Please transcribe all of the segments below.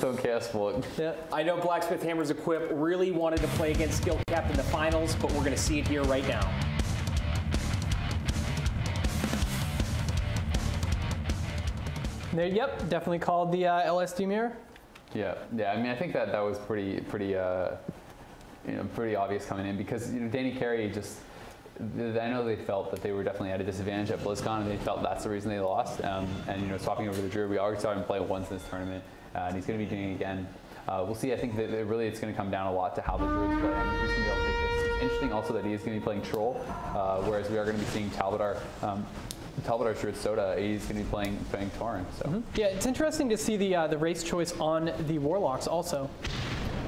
Stone Castable. Yeah. I know Blacksmith Hammer's equip really wanted to play against Skill Capped in the finals, but we're going to see it here right now. There, yep, definitely called the LSD mirror. Yeah. I mean, I think that was pretty obvious coming in because Dannycarey just. I know they felt that they were definitely at a disadvantage at BlizzCon, and they felt that's the reason they lost. And swapping over the Druid, we already saw him play once in this tournament, and he's going to be doing it again. We'll see. I think that really it's going to come down a lot to how the Druids play and who's going to be able to take this. It's interesting also that he is going to be playing Troll, whereas we are going to be seeing Talbadar. Talbadar's Druid Sodah, he's going to be playing Tauren. So. Yeah, it's interesting to see the race choice on the Warlocks also.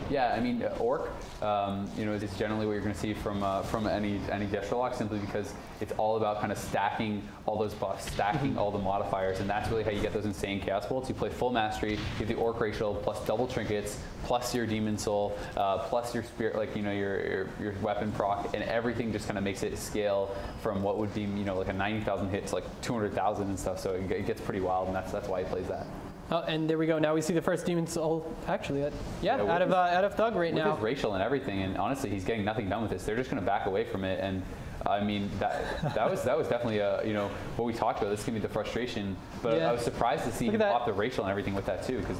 Yeah, I mean, Orc, is generally what you're going to see from any Destro lock, simply because it's all about kind of stacking all those buffs, stacking all the modifiers, and that's really how you get those insane Chaos Bolts. You play full mastery, you have the Orc racial, plus double trinkets, plus your Demon Soul, plus your Spirit, your weapon proc, and everything just kind of makes it scale from what would be, like a 90,000 hit to like 200,000 and stuff, so it gets pretty wild, and that's why he plays that. Oh, and there we go. Now we see the first Demon Soul. Actually, out of Thug right now. With his racial and everything, and honestly, he's getting nothing done with this. They're just going to back away from it, and I mean that was definitely what we talked about. This is going to be the frustration, but I was surprised to see him pop the racial and everything with that too, because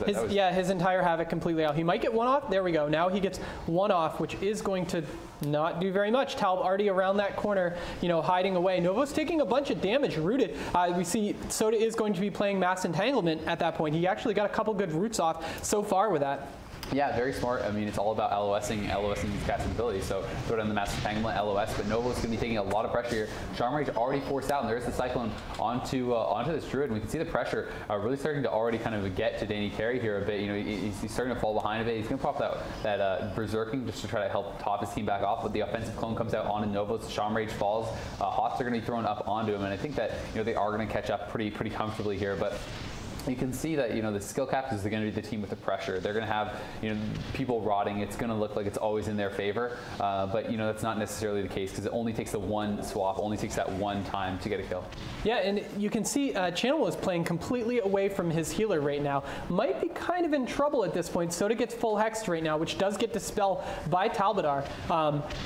his entire Havoc completely out. He might get one off. There we go. Now he gets one off, which is going to not do very much. Talb already around that corner, hiding away. Novo's taking a bunch of damage, rooted. We see Sodah is going to be playing Mass Entanglement at that point. He actually got a couple good roots off so far with that. Yeah, very smart. I mean, it's all about LOSing his casting ability. So throw down the Mass Entanglement, LOS, but Novo's going to be taking a lot of pressure here. Charm Rage already forced out, and there's the Cyclone onto this Druid. And we can see the pressure really starting to already kind of get to Dannycarey here a bit. He's starting to fall behind a bit. He's going to pop that Berserking just to try to help top his team back off. But the offensive clone comes out onto Novoz. The Charm Rage falls. Hots are going to be thrown up onto him, and I think that they are going to catch up pretty comfortably here. But you can see that the skill caps is going to be the team with the pressure. They're going to have people rotting. It's going to look like it's always in their favor, but that's not necessarily the case because it only takes the one swap, only takes that one time to get a kill. Yeah, and you can see Chanimals is playing completely away from his healer right now. Might be kind of in trouble at this point. Sodah gets full hexed right now, which does get dispelled by Talbadar.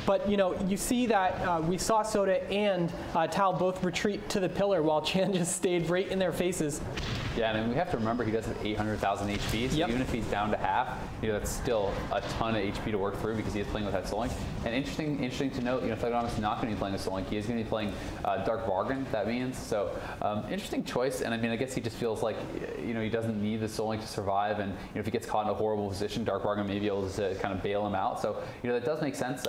But you see that we saw Sodah and Tal both retreat to the pillar while Chan just stayed right in their faces. Yeah, and we have to remember he does have 800,000 HP, so even if he's down to half, that's still a ton of HP to work through because he is playing with that Soul Link. And interesting to note, Thugonomics is not going to be playing with Soul Link. He is going to be playing Dark Bargain, that means. So interesting choice, and I mean, I guess he just feels like, he doesn't need the Soul Link to survive, and if he gets caught in a horrible position, Dark Bargain may be able to kind of bail him out. So, that does make sense.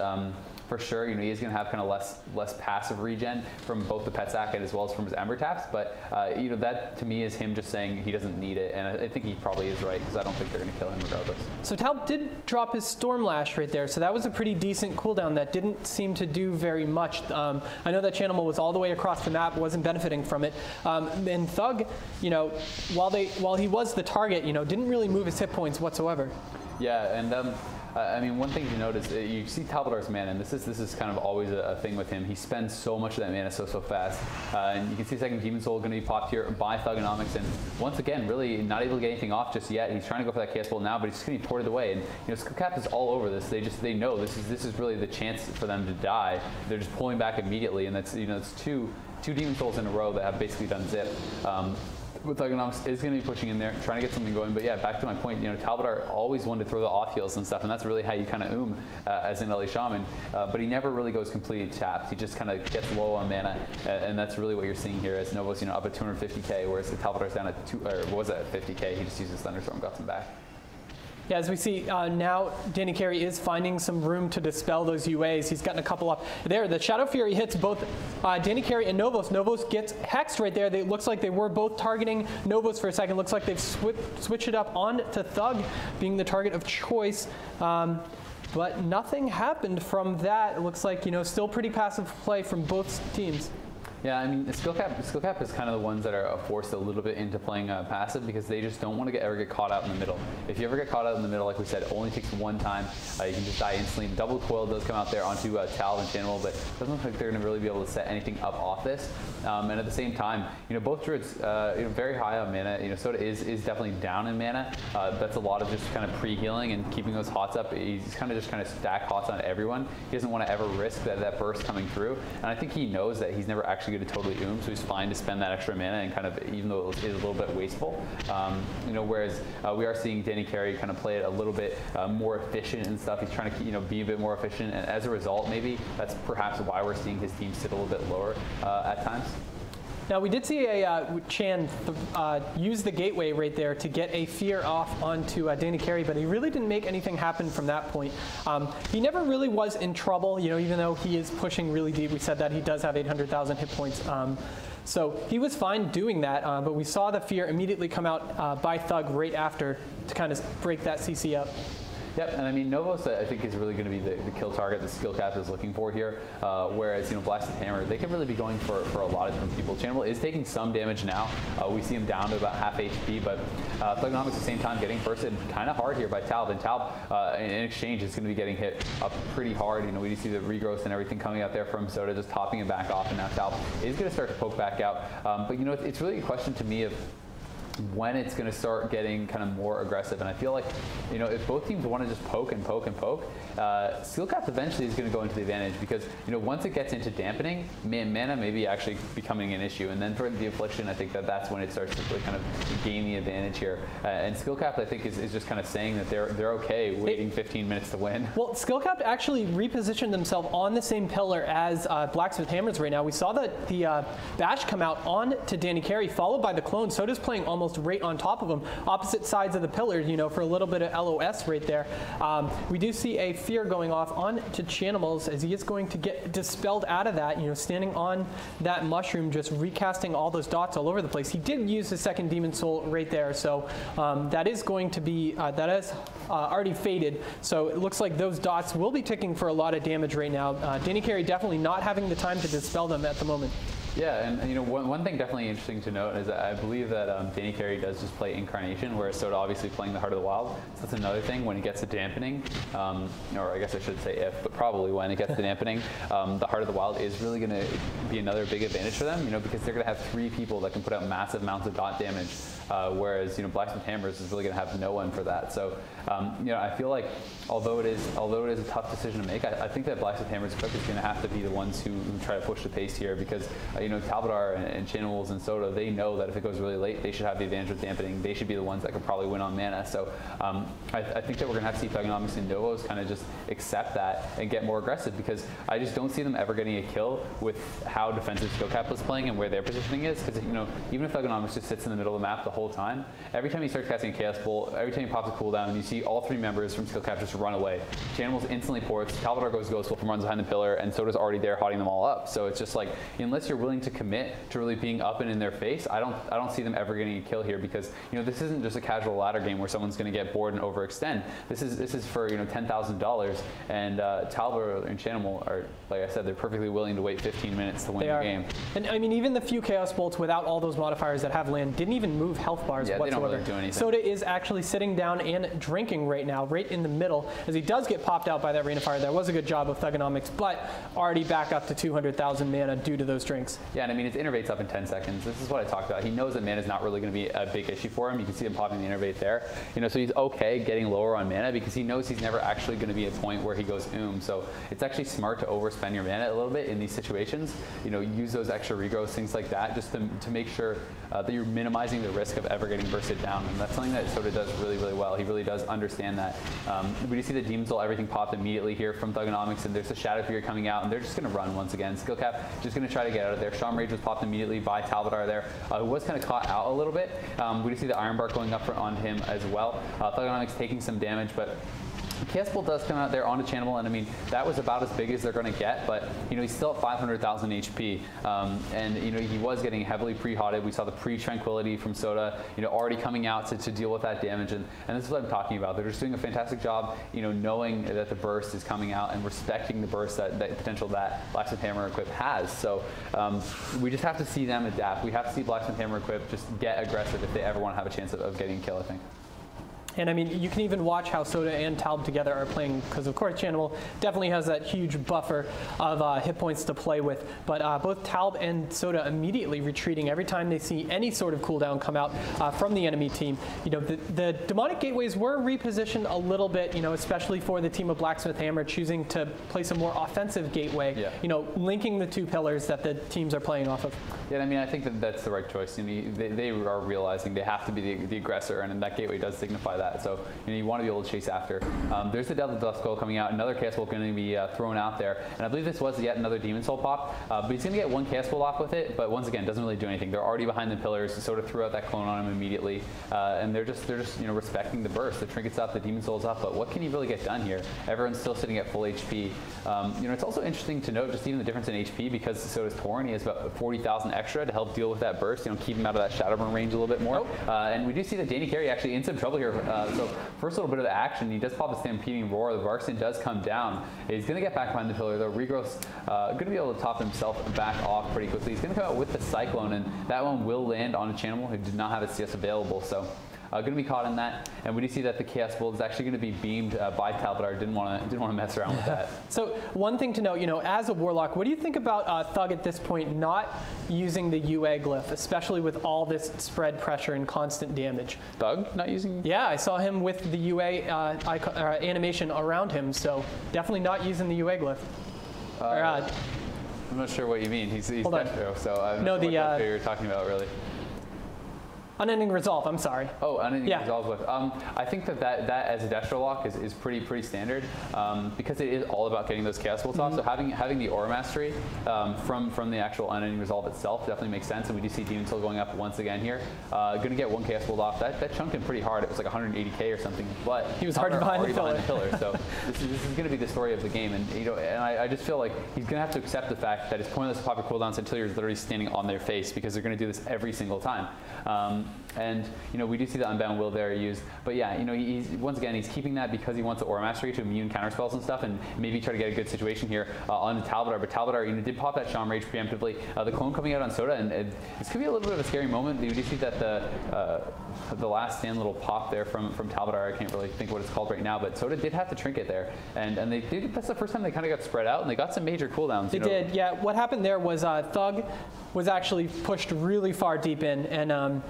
For sure, he is going to have kind of less passive regen from both the Pet Sack and as well as from his Ember Taps, but that to me is him just saying he doesn't need it, and I think he probably is right because I don't think they're going to kill him regardless. So Tal did drop his Storm Lash right there, so that was a pretty decent cooldown that didn't seem to do very much. I know that Chanimal was all the way across the map, wasn't benefiting from it, and Thug, while he was the target, didn't really move his hit points whatsoever. Yeah, and I mean, one thing to note is you see Talbadar's mana, and this is kind of always a thing with him. He spends so much of that mana so fast, and you can see second Demon Soul going to be popped here by Thugonomics, and once again, really not able to get anything off just yet. He's trying to go for that Chaos Bolt now, but he's just going to be ported away. And Skill Cap is all over this. They know this is really the chance for them to die. They're just pulling back immediately, and that's it's two Demon Souls in a row that have basically done zip. With Thugonomics is going to be pushing in there, trying to get something going. But yeah, back to my point, Talbadar always wanted to throw the off heals and stuff, and that's really how you kind of as an LA Shaman. But he never really goes completely tapped. He just kind of gets low on mana, and that's really what you're seeing here as Novo's up at 250k, whereas Talbadar's down at was at 50k. He just uses Thunderstorm, got some back. Yeah, as we see now, Dannycarey is finding some room to dispel those UAs. He's gotten a couple up there. The Shadow Fury hits both Dannycarey and Novoz. Novoz gets hexed right there. It looks like they were both targeting Novoz for a second. Looks like they've switched it up on to Thug being the target of choice. But nothing happened from that. It looks like, still pretty passive play from both teams. Yeah, I mean, skill cap is kind of the ones that are forced a little bit into playing passive because they just don't want to ever get caught out in the middle. If you ever get caught out in the middle, like we said, it only takes one time. You can just die instantly. Double coil does come out there onto Tal and Chanimal, but it doesn't look like they're going to really be able to set anything up off this. And at the same time, both druids, very high on mana. Sodah is definitely down in mana. That's a lot of just kind of pre-healing and keeping those hots up. He's kind of stack hots on everyone. He doesn't want to ever risk that burst coming through. And I think he knows that he's never actually going to totally so he's fine to spend that extra mana and kind of, even though it is a little bit wasteful, whereas we are seeing Dannycarey kind of play it a little bit more efficient and stuff. He's trying to be a bit more efficient, and as a result, maybe that's perhaps why we're seeing his team sit a little bit lower at times. Now, we did see a Chan use the gateway right there to get a fear off onto Dannycarey, but he really didn't make anything happen from that point. He never really was in trouble, even though he is pushing really deep. We said that he does have 800,000 hit points. So he was fine doing that, but we saw the fear immediately come out by Thug right after to kind of break that CC up. Yep, and I mean, Novoz, I think, is really going to be the kill target the skill cap is looking for here, whereas, Blacksmith Hammer, they can really be going for a lot of different people. Chanimal is taking some damage now. We see him down to about half HP, but Thugonomics at the same time getting bursted kind of hard here by Talb, and Talb, in exchange, is going to be getting hit up pretty hard. We do see the regrowth and everything coming out there from Sodah, just topping it back off, and now Talb is going to start to poke back out. But, it's really a question to me of when it's going to start getting kind of more aggressive. And I feel like, if both teams want to just poke and poke and poke, skill cap eventually is going to go into the advantage because, once it gets into dampening, mana may be actually becoming an issue. And then for the affliction, I think that's when it starts to really kind of gain the advantage here. And skill cap, I think, is just kind of saying that they're okay waiting 15 minutes to win. Well, skill cap actually repositioned themselves on the same pillar as Blacksmith Hammers right now. We saw that the bash come out on to Dannycarey, followed by the clone. Sodah's playing almost right on top of him, opposite sides of the pillar, for a little bit of LOS right there. We do see a fear going off on to Chanimals as he is going to get dispelled out of that, standing on that mushroom, just recasting all those dots all over the place. He did use his second Demon Soul right there, so that is going to be, that is already faded, so it looks like those dots will be ticking for a lot of damage right now. Dannycarey definitely not having the time to dispel them at the moment. Yeah, and one thing definitely interesting to note is that I believe that Dannycarey does just play Incarnation, whereas Sodah obviously playing the Heart of the Wild. So that's another thing when he gets to dampening, or I guess I should say if, but probably when it gets to dampening, the Heart of the Wild is really going to be another big advantage for them, because they're going to have 3 people that can put out massive amounts of dot damage, whereas Blacksmith Hammers is really going to have no one for that. So I feel like although it is a tough decision to make, I think that Blacksmith Hammers equip is going to have to be the ones who try to push the pace here because Talbadar and Chanimals and Sodah, they know that if it goes really late, they should have the advantage with dampening. They should be the ones that could probably win on mana. So I think that we're going to have to see Thugonomics and Novoz kind of just accept that and get more aggressive because I just don't see them ever getting a kill with how defensive skill cap is playing and where their positioning is. Because even if Thugonomics just sits in the middle of the map the whole time, every time he starts casting a Chaos Bolt, every time he pops a cooldown, and you see all 3 members from skill cap just run away. Chanimals instantly ports, Talbadar goes Ghost Wolf and runs behind the pillar, and Sodah's already there hotting them all up. So it's just like, unless you're willing to commit to really being up and in their face, I don't see them ever getting a kill here because this isn't just a casual ladder game where someone's going to get bored and overextend. This is for $10,000, and Talbadar and Chanimal are, like I said, they're perfectly willing to wait 15 minutes to win the game. And I mean, even the few Chaos Bolts without all those modifiers that have land didn't even move health bars whatsoever. They don't really do anything. Sodah is actually sitting down and drinking right now, right in the middle, as he does get popped out by that Rain of Fire. That was a good job of Thugonomics, but already back up to 200,000 mana due to those drinks. Yeah, and I mean, it's innervates up in 10 seconds. This is what I talked about. He knows that mana is not really going to be a big issue for him. You can see him popping the innervate there. So he's okay getting lower on mana because he knows he's never actually going to be at a point where he goes So it's actually smart to overspend your mana a little bit in these situations. Use those extra regrowths, things like that, just to make sure that you're minimizing the risk of ever getting bursted down. And that's something that Sodah does really, really well. He really does understand that. We do see the Demon Soul, everything popped immediately here from Thugonomics, and there's a Shadow Fear coming out, and they're just going to run once again. Skill cap just going to try to get out of there. Shaman Rage was popped immediately by Talbadar there, who was kind of caught out a little bit. We do see the Iron Bark going up on him as well. Thugonomics taking some damage, but Chaos Bolt does come out there onto Chanimal, and I mean, that was about as big as they're going to get, but, you know, he's still at 500,000 HP, and, you know, he was getting heavily pre-hotted. We saw the pre-tranquility from Sodah, you know, already coming out to deal with that damage, and this is what I'm talking about. They're just doing a fantastic job, you know, knowing that the burst is coming out and respecting the burst that potential that Blacksmith Hammer equip has. So we just have to see them adapt. We have to see Blacksmith Hammer equip just get aggressive if they ever want to have a chance of getting a kill, I think. And I mean, you can even watch how Sodah and Talb together are playing, because of course Chanimal definitely has that huge buffer of hit points to play with. But both Talb and Sodah immediately retreating every time they see any sort of cooldown come out from the enemy team. You know, the demonic gateways were repositioned a little bit, you know, especially for the team of Blacksmith Hammer choosing to place a more offensive gateway, you know, linking the two pillars that the teams are playing off of. Yeah, I mean, I think that's the right choice. You know, they are realizing they have to be the aggressor, and that gateway does signify that. So, you know, you want to be able to chase after. There's the Deadly Dust Skull coming out. Another Chaos Bolt going to be thrown out there. And I believe this was yet another Demon Soul pop. But he's going to get one Chaos Bolt off with it. But once again, doesn't really do anything. They're already behind the pillars. Sort of threw out that clone on him immediately. And they're just you know, respecting the burst. The Trinket's up, the Demon Soul's up. But what can you really get done here? Everyone's still sitting at full HP. You know, it's also interesting to note just even the difference in HP, because Sodah's Tauren, he has about 40,000 extra to help deal with that burst. You know, keep him out of that Shadowburn range a little bit more. And we do see that Dannycarey actually in some trouble here. So first little bit of action, he does pop a Stampeding Roar. The Varkstan does come down. He's going to get back behind the pillar, though. Regrowth's going to be able to top himself back off pretty quickly. He's going to come out with the Cyclone, and that one will land on a Chanimal who did not have its CS available. So going to be caught in that, and we do see that the Chaos Bolt is actually going to be beamed by Talbadar. Didn't want to mess around with that. So one thing to note, you know, as a Warlock, what do you think about Thug at this point not using the UA glyph, especially with all this spread pressure and constant damage? Thug not using? Yeah, I saw him with the UA animation around him, so definitely not using the UA glyph. I'm not sure what you mean. He's Destro, so I'm not sure what you're talking about, really. Unending Resolve, I'm sorry. Oh, Unending Resolve with. I think that as a Destro lock is pretty standard, because it is all about getting those Chaos Bolts off. So having the Aura Mastery from the actual Unending Resolve itself definitely makes sense. And we do see Demon Soul going up once again here. Going to get one Chaos Bolt off. That chunked him pretty hard. It was like 180k or something. But he was hard behind the pillar. So this is going to be the story of the game. And you know, and I just feel like he's going to have to accept the fact that it's pointless to pop your cooldowns until you're literally standing on their face, because they're going to do this every single time. And you know, we do see the Unbound Will there used, but yeah, you know, he's once again he's keeping that because he wants the Aura Mastery to immune counterspells and stuff, and maybe try to get a good situation here on the Talbadar. But Talbadar, you know, did pop that Shaman Rage preemptively. The clone coming out on Sodah, and this could be a little bit of a scary moment. We do see that the last stand little pop there from Talbadar. I can't really think what it's called right now, but Sodah did have to trinket there, and they did. That's the first time they kind of got spread out, and they got some major cooldowns. They did, yeah. What happened there was Thug was actually pushed really far deep in, and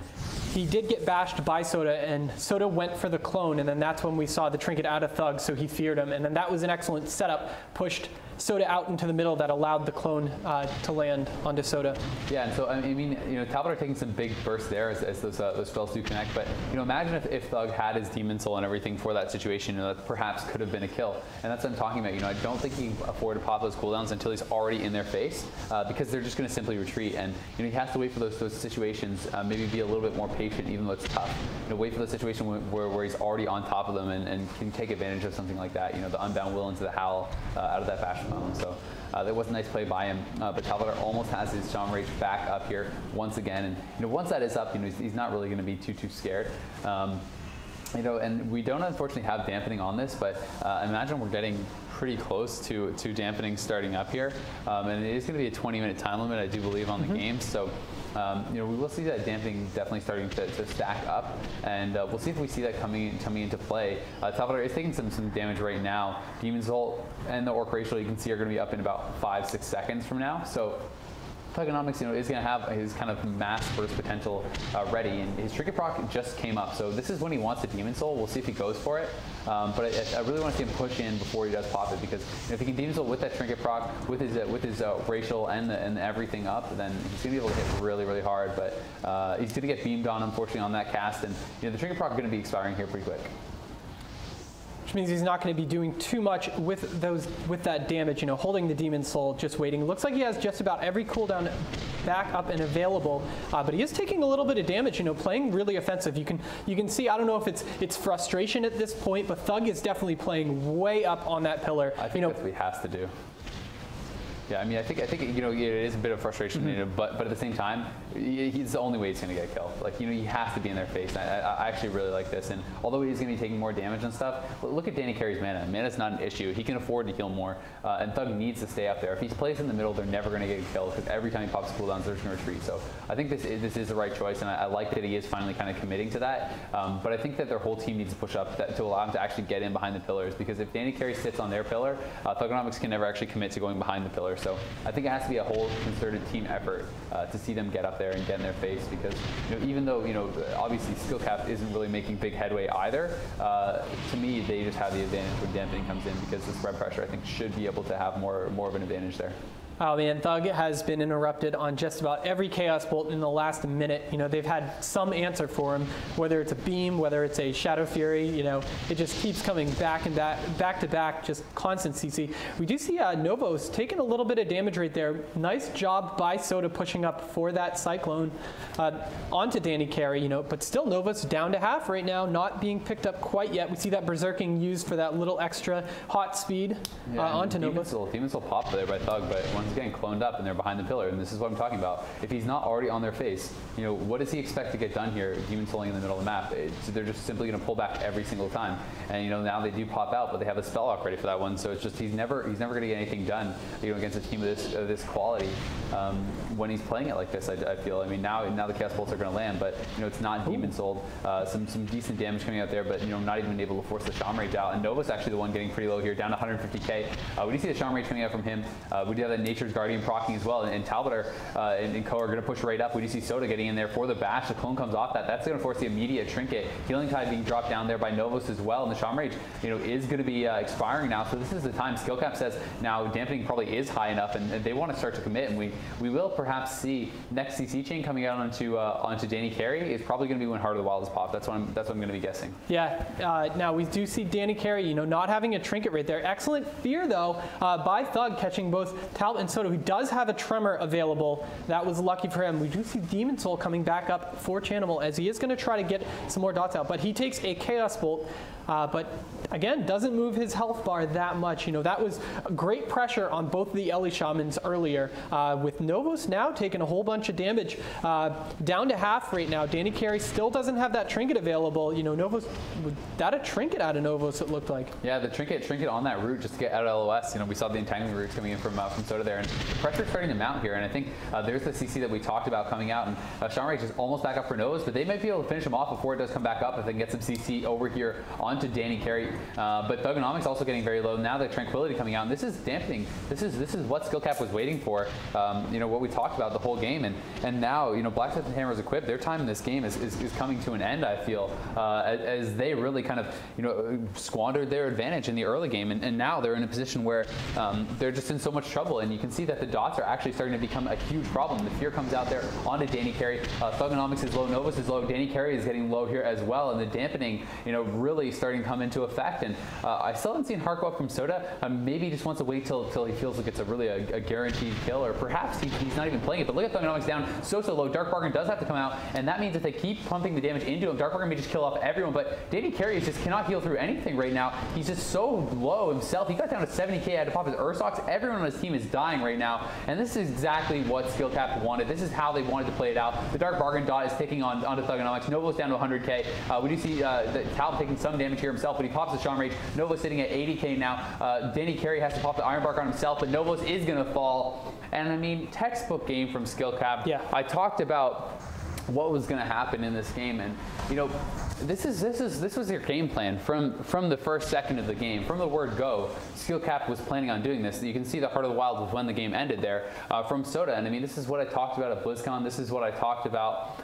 he did get bashed by Sodah, and Sodah went for the clone, and then that's when we saw the trinket out of Thug, so he feared him, and then that was an excellent setup, pushed Sodah out into the middle that allowed the clone to land onto Sodah. Yeah, and so I mean, you know, Talbadar taking some big bursts there as those spells do connect. But you know, imagine if Thug had his Demon Soul and everything for that situation, you know, that perhaps could have been a kill. And that's what I'm talking about. You know, I don't think he can afford to pop those cooldowns until he's already in their face, because they're just going to simply retreat. And you know, he has to wait for those situations. Maybe be a little bit more patient, even though it's tough. You know, wait for the situation where he's already on top of them and can take advantage of something like that. You know, the Unbound Will into the Howl out of that Bash Phone. So. That was a nice play by him, but Talbadar almost has his Shaman Rage back up here once again, and you know, once that is up, you know, he's not really going to be too scared. You know, and we don't unfortunately have dampening on this, but imagine we're getting pretty close to dampening starting up here, and it is going to be a 20-minute time limit, I do believe, on the game. So. You know, we will see that dampening definitely starting to stack up, and we'll see if we see that coming into play. Talbadar is taking some damage right now. Demon's Ult and the Orc Racial, you can see, are going to be up in about 5-6 seconds from now. So Thugonomics, you know, is going to have his kind of mass burst potential ready, and his Trinket proc just came up, so this is when he wants the Demon Soul. We'll see if he goes for it, but I really want to see him push in before he does pop it, because you know, if he can Demon Soul with that Trinket proc, with his Racial and everything up, then he's going to be able to hit really hard. But he's going to get beamed on, unfortunately, on that cast, and you know, the Trinket proc is going to be expiring here pretty quick. Which means he's not going to be doing too much with that damage, you know, holding the Demon Soul, just waiting. Looks like he has just about every cooldown back up and available, but he is taking a little bit of damage, you know, playing really offensive. You can see, I don't know if it's frustration at this point, but Thug is definitely playing way up on that pillar. I think that's what he has to do. Yeah, I mean, I think you know, it is a bit of frustration, you know, but at the same time, he's the only way he's going to get killed. Like, you know, he has to be in their face. I actually really like this, and although he's going to be taking more damage and stuff, look at Dannycarey's mana. Mana's not an issue. He can afford to heal more, and Thug needs to stay up there. If he's placed in the middle, they're never going to get killed because every time he pops cooldowns, there's no retreat. So I think this is the right choice, and I like that he is finally kind of committing to that. But I think that their whole team needs to push up to allow him to actually get in behind the pillars, because if Dannycarey sits on their pillar, Thugonomics can never actually commit to going behind the pillar. So I think it has to be a whole concerted team effort to see them get up there and get in their face, because, you know, even though, you know, obviously skill cap isn't really making big headway either, to me they just have the advantage when dampening comes in, because the spread pressure I think should be able to have more of an advantage there. Oh man, Thug has been interrupted on just about every Chaos Bolt in the last minute. You know, they've had some answer for him, whether it's a beam, whether it's a Shadow Fury. You know, it just keeps coming back and back to back, just constant CC. We do see Novoz taking a little bit of damage right there. Nice job by Sodah pushing up for that Cyclone onto Dannycarey, you know, but still Novoz down to half right now, not being picked up quite yet. We see that Berserking used for that little extra hot speed onto Novoz. Demons will pop there by Thug, but once getting cloned up and they're behind the pillar, and this is what I'm talking about. If he's not already on their face, you know, what does he expect to get done here? Demon Souling in the middle of the map. They're just simply going to pull back every single time. And you know, now they do pop out, but they have a spell lock ready for that one. So it's just he's never going to get anything done, you know, against a team of this quality when he's playing it like this. I feel. I mean, now the Chaos Bolts are going to land, but you know, it's not Demon Souled. Some decent damage coming out there, but you know, not even able to force the Shaman Rage out. And Nova's actually the one getting pretty low here, down to 150k. We do see the Shaman Rage coming out from him. We do have that Nature's Guardian proccing as well, and Talbadar and Co are going to push right up. We do see Sodah getting in there for the bash. The clone comes off that. That's going to force the immediate trinket. Healing Tide being dropped down there by Novoz as well, and the Shaman Rage, you know, is going to be expiring now. So this is the time. Skill cap says now dampening probably is high enough, and they want to start to commit. And we will perhaps see next CC chain coming out onto Dannycarey is probably going to be when Heart of the Wild is popped. That's what I'm going to be guessing. Yeah. Now we do see Dannycarey, you know, not having a trinket right there. Excellent fear though by Thug, catching both Talbot and Sodah, who does have a tremor available. That was lucky for him. We do see Demon Soul coming back up for Chanimal, as he is going to try to get some more dots out, but he takes a Chaos Bolt. But again, doesn't move his health bar that much. You know, that was great pressure on both the Ellie Shamans earlier. With Novoz now taking a whole bunch of damage, down to half right now. Dannycarey still doesn't have that trinket available. You know, Novoz, that a trinket out of Novoz, it looked like. Yeah, the trinket on that route just to get out of LOS. You know, we saw the entangling roots coming in from Sodah there, and the pressure's starting to mount here. And I think there's the CC that we talked about coming out, and Shaman Rage is almost back up for Novoz, but they might be able to finish him off before it does come back up if they can get some CC over here onto Dannycarey. But Thugonomics also getting very low. Now the Tranquility coming out, and this is dampening. This is what Skill Cap was waiting for. You know, what we talked about the whole game, and now, you know, Blacksmith and Hammer's equipped. Their time in this game is coming to an end, I feel, as they really kind of, you know, squandered their advantage in the early game, and now they're in a position where they're just in so much trouble, and you can see that the dots are actually starting to become a huge problem. The fear comes out there onto Dannycarey. Thugonomics is low, Novoz is low, Dannycarey is getting low here as well, and the dampening, you know, really starting to come into effect. And I still haven't seen Heart go up from Sodah. Maybe he just wants to wait till he feels like it's a guaranteed kill, or perhaps he's not even playing it. But look at Thugonomics down so low. Dark Bargain does have to come out, and that means if they keep pumping the damage into him, Dark Bargain may just kill off everyone. But Dannycarey just cannot heal through anything right now. He's just so low himself. He got down to 70k, had to pop his Ursox. Everyone on his team is dying right now, and this is exactly what Skill Cap wanted. This is how they wanted to play it out. The Dark Bargain dot is ticking onto Thugonomics. Novo's down to 100k. We do see Talbot taking some damage here himself, but he pops the Shaman Rage. Novo's sitting at 80k now. Dannycarey has to pop the Iron Bark on himself, but Novoz is going to fall. And I mean, textbook game from Skill Cap. Yeah. I talked about what was going to happen in this game, and you know, this was their game plan from the first second of the game. From the word go, Skill Cap was planning on doing this. You can see the Heart of the Wild was when the game ended there from Sodah. And I mean, this is what I talked about at BlizzCon. This is what I talked about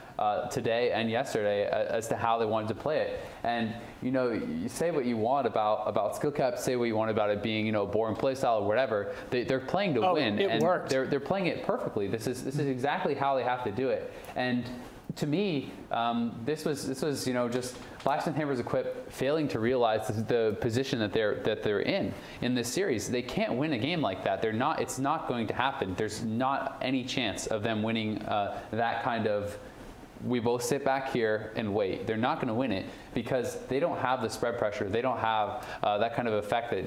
today and yesterday as to how they wanted to play it. And you know, you say what you want about Skill Cap, say what you want about it being, you know, boring playstyle or whatever. They're playing to win, it and worked. they're playing it perfectly. This is exactly how they have to do it. And to me, this was just Blacksmith Hammers Equip failing to realize the position that they're in this series. They can't win a game like that. It's not going to happen. There's not any chance of them winning that kind of. We both sit back here and wait. They're not going to win it because they don't have the spread pressure. They don't have that kind of effect that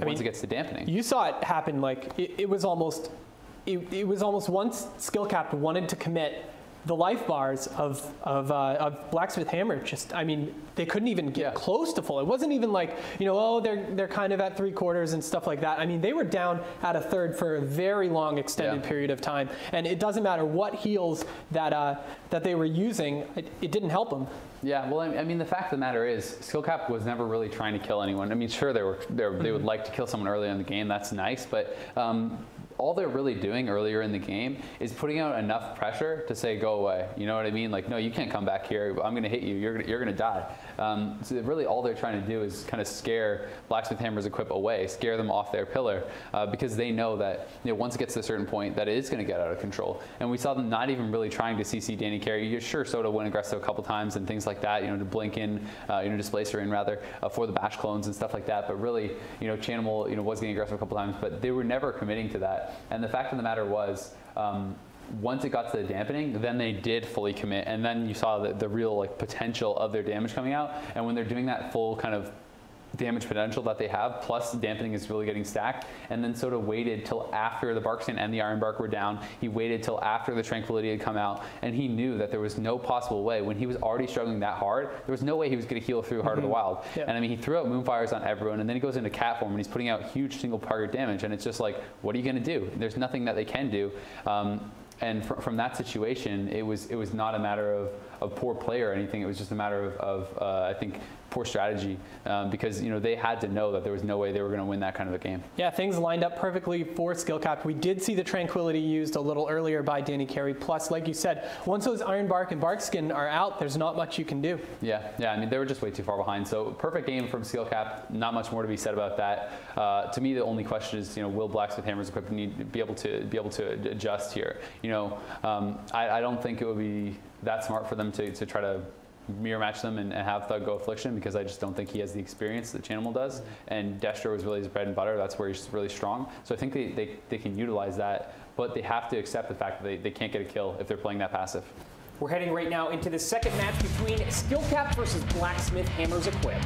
once it gets to dampening. You saw it happen. Like it was almost once Skill Cap wanted to commit. The life bars of Blacksmith Hammer they couldn't even get close to full. It wasn't even like, they're kind of at 3/4 and stuff like that. I mean, they were down at a third for a very long extended period of time. And it doesn't matter what heals that they were using, it didn't help them. Yeah, well, I mean, the fact of the matter is, Skill Cap was never really trying to kill anyone. I mean, sure, they would like to kill someone early in the game. That's nice, but all they're really doing earlier in the game is putting out enough pressure to say, go away. You know what I mean? Like, no, you can't come back here. I'm going to hit you. You're going to die. So really all they're trying to do is kind of scare Blacksmith Hammers Equip away, scare them off their pillar, because they know that once it gets to a certain point that it is going to get out of control. And we saw them not even really trying to CC Dannycarey. You're sure Sodah went aggressive a couple times and things like that, to blink in, displace her in rather, for the bash clones and stuff like that. But really, Chanimal, was getting aggressive a couple times, but they were never committing to that. And the fact of the matter was, once it got to the dampening, then they did fully commit, and then you saw the real potential of their damage coming out. And when they're doing that full kind of damage potential that they have, plus dampening is really getting stacked, and then Sodah waited till after the Barkskin and the Iron Bark were down. He waited till after the Tranquility had come out, and he knew that there was no possible way, when he was already struggling that hard, there was no way he was going to heal through Heart of the Wild. And I mean, he threw out Moonfires on everyone, and then he goes into cat form and he's putting out huge single target damage, and it's just like, what are you going to do? There's nothing that they can do. And from that situation, it was not a matter of poor play or anything. It was just a matter of I think, poor strategy, because they had to know that there was no way they were going to win that kind of a game. Yeah, things lined up perfectly for Skill Cap. We did see the Tranquility used a little earlier by Dannycarey. Plus, like you said, once those Iron Bark and Barkskin are out, there's not much you can do. Yeah. I mean, they were just way too far behind. So perfect game from Skill Cap. Not much more to be said about that. To me, the only question is, will Blacksmith Hammers Equip need to be able to adjust here? I don't think it would be that smart for them to try to mirror match them and have Thug go Affliction, because I just don't think he has the experience that Chanimal does. And Destro was really his bread and butter. That's where he's really strong. So I think they can utilize that, but they have to accept the fact that they can't get a kill if they're playing that passive. We're heading right now into the second match between Skill Cap versus Blacksmith Hammers Equip.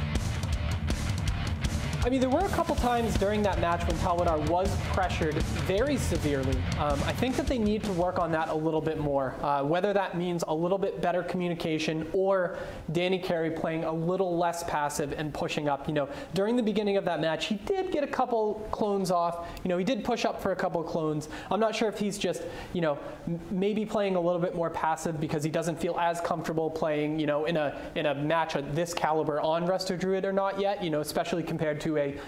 I mean, there were a couple times during that match when Talbadar was pressured very severely. I think that they need to work on that a little bit more, whether that means a little bit better communication or Dannycarey playing a little less passive and pushing up. During the beginning of that match, he did get a couple clones off. He did push up for a couple clones. I'm not sure if he's just, maybe playing a little bit more passive because he doesn't feel as comfortable playing, in a match of this caliber on Resto Druid or not yet, especially compared to a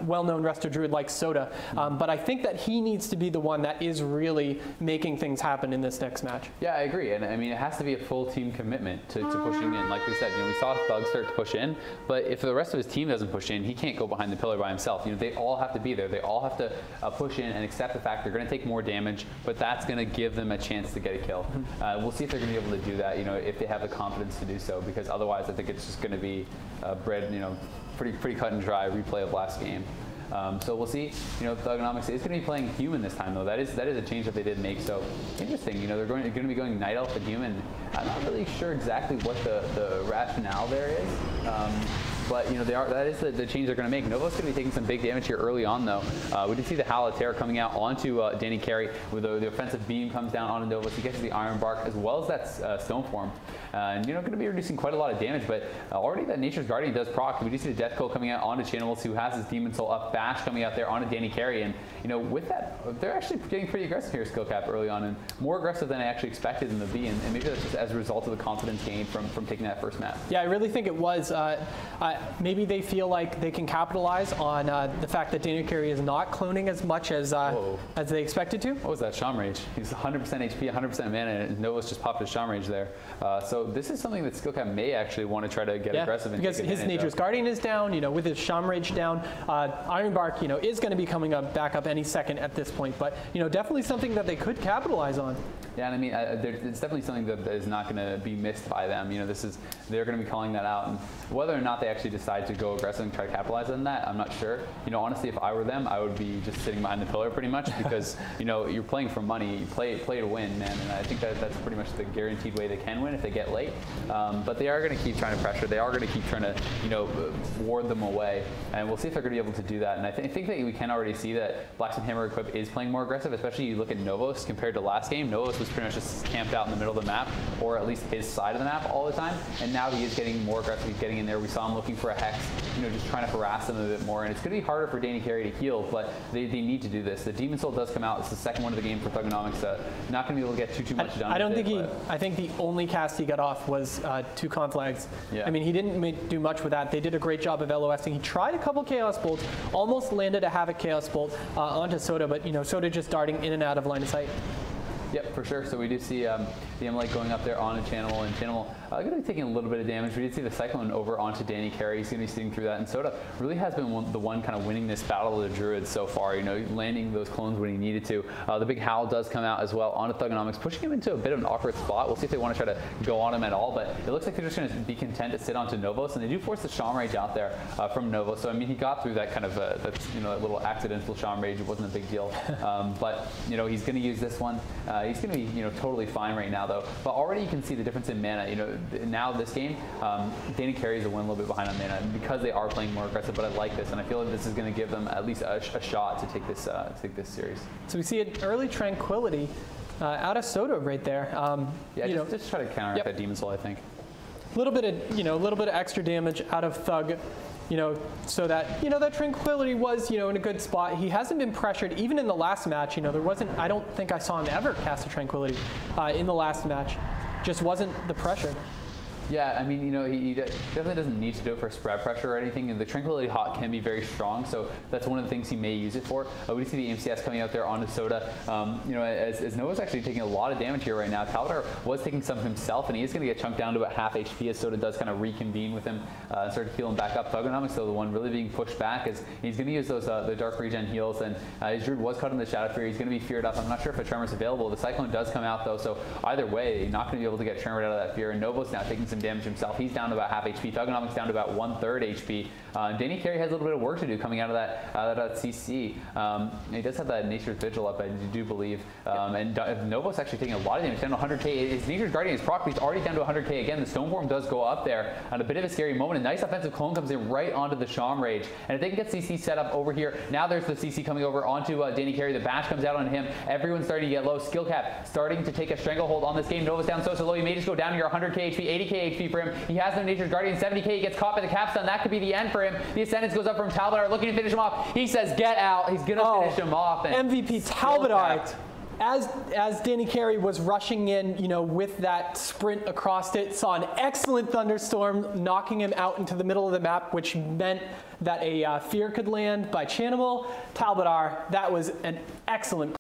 well-known Resto Druid like Sodah. But I think that he needs to be the one that is really making things happen in this next match. Yeah, I agree. And I mean, it has to be a full team commitment to pushing in. Like we said, we saw Thug start to push in, but if the rest of his team doesn't push in, he can't go behind the pillar by himself. They all have to be there. They all have to push in and accept the fact they're going to take more damage, but that's going to give them a chance to get a kill. We'll see if they're going to be able to do that, if they have the confidence to do so, because otherwise I think it's just going to be bred, pretty cut and dry replay of last game. So we'll see. Thugonomics is going to be playing human this time, though. That is a change that they did make. So interesting. They're going to be going Night Elf and human. I'm not really sure exactly what the rationale there is. But that is the change they're going to make. Novoz going to be taking some big damage here early on, though. We did see the Howl of Terror coming out onto Dannycarey, where the offensive beam comes down onto Novoz. He gets the Iron Bark as well as that Stone Form. And going to be reducing quite a lot of damage, but already that Nature's Guardian does proc. We do see the Death Coat coming out onto Chanimals, who has his Demon Soul up bash coming out there onto Dannycarey. And with that, they're actually getting pretty aggressive here, Skill Cap, early on, and more aggressive than I actually expected them to be. And maybe that's just as a result of the confidence gained from taking that first map. Yeah, I really think it was. maybe they feel like they can capitalize on the fact that Dannycarey is not cloning as much as they expected to. What was that? Shaman Rage. He's 100% HP, 100% mana, and Novoz just popped his Shaman Rage there. So this is something that Skillcat may actually want to try to get aggressive. Because his Nature's Guardian is down, with his Shaman Rage down. Ironbark, is going to be coming back up any second at this point. But, definitely something that they could capitalize on. Yeah, and I mean, it's definitely something that is not going to be missed by them. They're going to be calling that out. And whether or not they actually decide to go aggressive and try to capitalize on that, I'm not sure. Honestly, if I were them, I would be just sitting behind the pillar pretty much because, you're playing for money. You play to win, man. And I think that's pretty much the guaranteed way they can win if they get late. But they are going to keep trying to pressure. They are going to keep trying to, ward them away. And we'll see if they're going to be able to do that. And I think that we can already see that Blacksmith Hammer Equip is playing more aggressive, especially you look at Novoz compared to last game. Novoz was pretty much just camped out in the middle of the map, or at least his side of the map all the time. And now he is getting more aggressive. He's getting in there. We saw him looking for a Hex, just trying to harass them a bit more. And it's going to be harder for Dannycarey to heal, but they need to do this. The Demon Soul does come out. It's the second one of the game for Thugonomics. Not going to be able to get too much done. I think the only cast he got off was 2 conflags. Yeah. I mean, he didn't do much with that. They did a great job of LOSing. He tried a couple Chaos Bolts, almost landed a Havoc Chaos Bolt onto Sodah, but Sodah just darting in and out of line of sight. Yep, for sure. So we do see the Emlite going up there on a Chanimal, and Chanimal going to be taking a little bit of damage. We did see the Cyclone over onto Dannycarey. He's going to be sitting through that, and Sodah really has been the one kind of winning this battle of the Druids so far, landing those clones when he needed to. The big Howl does come out as well onto Thugonomics, pushing him into a bit of an awkward spot. We'll see if they want to try to go on him at all, but it looks like they're just going to be content to sit onto Novoz, and they do force the Shaman Rage out there from Novoz. So, I mean, he got through that kind of, that little accidental Shaman Rage. It wasn't a big deal, but, he's going to use this one. He's going to be, totally fine right now, though. But already you can see the difference in mana. Now this game, Dannycarey is a win a little bit behind on mana because they are playing more aggressive. But I like this, and I feel like this is going to give them at least a shot to take this series. So we see an early Tranquility out of Sodah right there. Just try to counteract that Demon Soul, I think. A little bit of extra damage out of Thug. So that, that Tranquility was, in a good spot. He hasn't been pressured, even in the last match. I don't think I saw him ever cast a Tranquility in the last match. Just wasn't the pressure. Yeah, I mean, he definitely doesn't need to do it for spread pressure or anything. And the Tranquility Hawk can be very strong, so that's one of the things he may use it for. We see the MCS coming out there onto Sodah. As Noah's actually taking a lot of damage here right now. Talbadar was taking some himself, and he is going to get chunked down to about half HP as Sodah does kind of reconvene with him and start to heal him back up. Thugonomics, though, the one really being pushed back, is he's going to use those the Dark Regen heals, and his Druid was caught in the Shadow Fury. He's going to be feared up. I'm not sure if a Tremor's available. The Cyclone does come out, though, so either way, you're not going to be able to get Tremor out of that fear. And Novo's now taking some damage himself. He's down to about half HP. Thugonomics down to about 1/3 HP. Dannycarey has a little bit of work to do coming out of that CC. He does have that Nature's Vigil up, I do believe. And Novo's actually taking a lot of damage, down to 100k. His Nature's Guardian is proc, he's already down to 100k again. The Stoneform does go up there on a bit of a scary moment. A nice offensive clone comes in right onto the Shaman Rage. And if they can get CC set up over here, now there's the CC coming over onto Dannycarey. The bash comes out on him. Everyone's starting to get low. Skill cap starting to take a stranglehold on this game. Novo's down so low. He may just go down to your 100k HP, 80k HP for him. He has no Nature's Guardian, 70k. He gets caught by the capstone. That could be the end for him. The Ascendance goes up from Talbadar, looking to finish him off. He says, get out. He's going to finish him off. And MVP Talbadar. As Dannycarey was rushing in, with that sprint across it, saw an excellent thunderstorm knocking him out into the middle of the map, which meant that a fear could land by Chanimal. Talbadar, that was an excellent